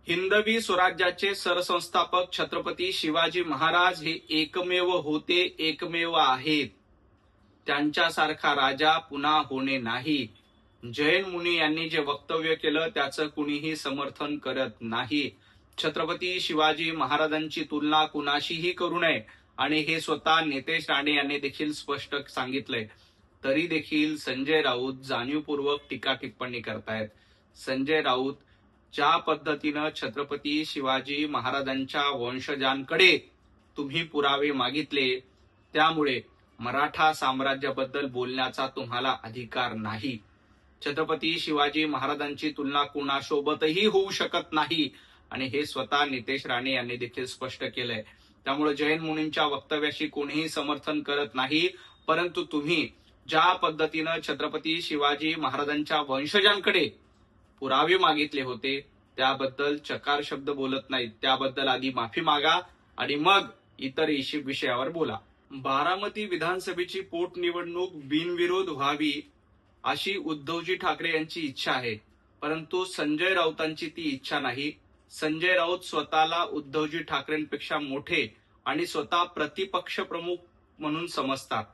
हिंदवी स्वराज्याचे सरसंस्थापक छत्रपती शिवाजी महाराज हे एकमेव होते, एकमेव आहेत. त्यांच्यासारखा राजा पुन्हा होणे नाही. जैन मुनी यांनी जे वक्तव्य केलं त्याचं कुणीही समर्थन करत नाही. छत्रपती शिवाजी महाराजांची तुलना कुणाशीही करू नये आणि हे स्वतः नितेश राणे यांनी देखील स्पष्ट सांगितलंय. तरी देखील संजय राऊत जाणीवपूर्वक टीका टिप्पणी करतायत. संजय राऊत ज्या पद्धतीनं छत्रपती शिवाजी महाराजांच्या वंशजांकडे तुम्ही पुरावे मागितले, त्यामुळे मराठा साम्राज्याबद्दल बोलण्याचा तुम्हाला अधिकार नाही. छत्रपती शिवाजी महाराजांची तुलना कुणासोबतही होऊ शकत नाही आणि हे स्वतः नितेश राणे यांनी देखील स्पष्ट केलंय. त्यामुळे जैन मुनींच्या वक्तव्याशी कोणीही समर्थन करत नाही. परंतु तुम्ही ज्या पद्धतीनं छत्रपती शिवाजी महाराजांच्या वंशजांकडे पुरावे मागितले होते त्याबद्दल चकार शब्द बोलत नाहीत. त्याबद्दल आधी माफी मागा आणि मग इतर विषयावर बोला. बारामती विधानसभेची पोटनिवडणूक बिनविरोध व्हावी अशी उद्धवजी ठाकरे यांची इच्छा आहे. परंतु संजय राऊतांची ती इच्छा नाही. संजय राऊत स्वतःला उद्धवजी ठाकरेंपेक्षा मोठे आणि स्वतः प्रतिपक्ष प्रमुख म्हणून समजतात.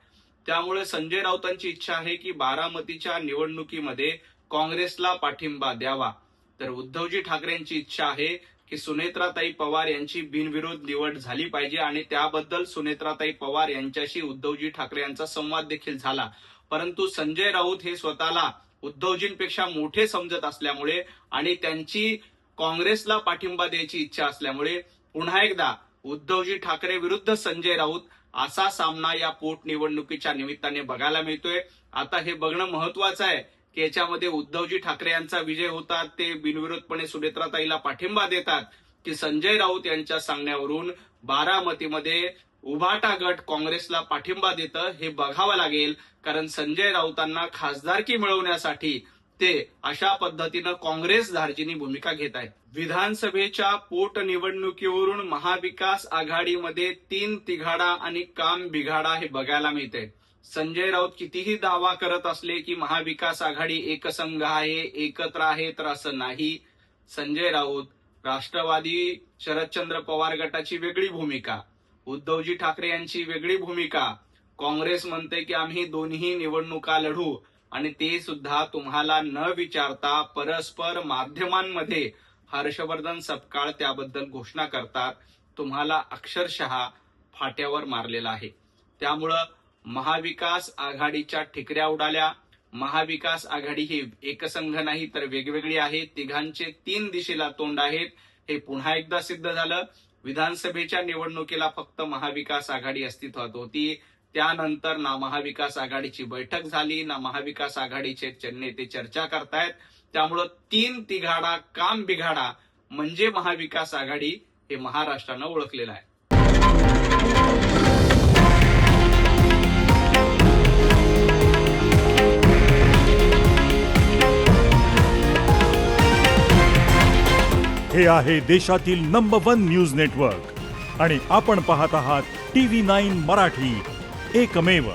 त्यामुळे संजय राऊतांची इच्छा आहे की बारामतीच्या निवडणुकीमध्ये काँग्रेसला पाठिंबा द्यावा. तर उद्धवजी ठाकरेंची इच्छा आहे की सुनेत्राताई पवार यांची बिनविरोध निवड झाली पाहिजे आणि त्याबद्दल सुनेत्राताई पवार यांच्याशी उद्धवजी ठाकरे यांचा संवाद देखील झाला. परंतु संजय राऊत हे स्वतःला उद्धवजींपेक्षा मोठे समजत असल्यामुळे आणि त्यांची काँग्रेसला पाठिंबा द्यायची इच्छा असल्यामुळे पुन्हा एकदा उद्धवजी ठाकरे विरुद्ध संजय राऊत असा सामना या पोटनिवडणुकीच्या निमित्ताने बघायला मिळतोय. आता हे बघणं महत्वाचं आहे की याच्यामध्ये उद्धवजी ठाकरे यांचा विजय होतात, ते बिनविरोधपणे सुनेत्राताईला पाठिंबा देतात, की संजय राऊत यांच्या सांगण्यावरून बारामतीमध्ये उभाटा गट काँग्रेसला पाठिंबा देतं हे बघावं लागेल. कारण संजय राऊतांना खासदारकी मिळवण्यासाठी ते अशा पद्धतीनं काँग्रेस धार्जिनी भूमिका घेत आहेत. विधानसभेच्या पोटनिवडणुकीवरून महाविकास आघाडीमध्ये 3 तिघाडा आणि काम बिघाडा हे बघायला मिळते. संजय राऊत कितीही दावा करत असले की महाविकास आघाडी एकसंघ आहे, एकत्र आहे, तर असं नाही. संजय राऊत, राष्ट्रवादी शरदचंद्र पवार गटाची वेगळी भूमिका, उद्धवजी ठाकरे यांची वेगळी भूमिका, काँग्रेस म्हणते की आम्ही दोन्ही निवडणुका लढू आणि ते सुद्धा तुम्हाला न विचारता परस्पर माध्यमांमध्ये हर्षवर्धन सपकाळ त्याबद्दल घोषणा करतात. तुम्हाला अक्षरशः फाट्यावर मारलेला आहे. त्यामुळं महाविकास आघाडीच्या ठिकऱ्या उडाल्या. महाविकास आघाडी ही एकसंघ नाही तर वेगवेगळी आहे. तिघांचे 3 दिशेला तोंड आहेत हे पुन्हा एकदा सिद्ध झालं. विधानसभेच्या निवडणुकीला फक्त महाविकास आघाडी अस्तित्वात होती. त्यानंतर ना महाविकास आघाडीची बैठक झाली ना महाविकास आघाडीचे नेते चर्चा करतायत. त्यामुळं 3 तिघाडा काम बिघाडा म्हणजे महाविकास आघाडी हे महाराष्ट्रानं ओळखलेलं आहे. हे आहे देशातील नंबर 1 न्यूज नेटवर्क आणि आपण पाहत आहात TV9 मराठी, एकमेव.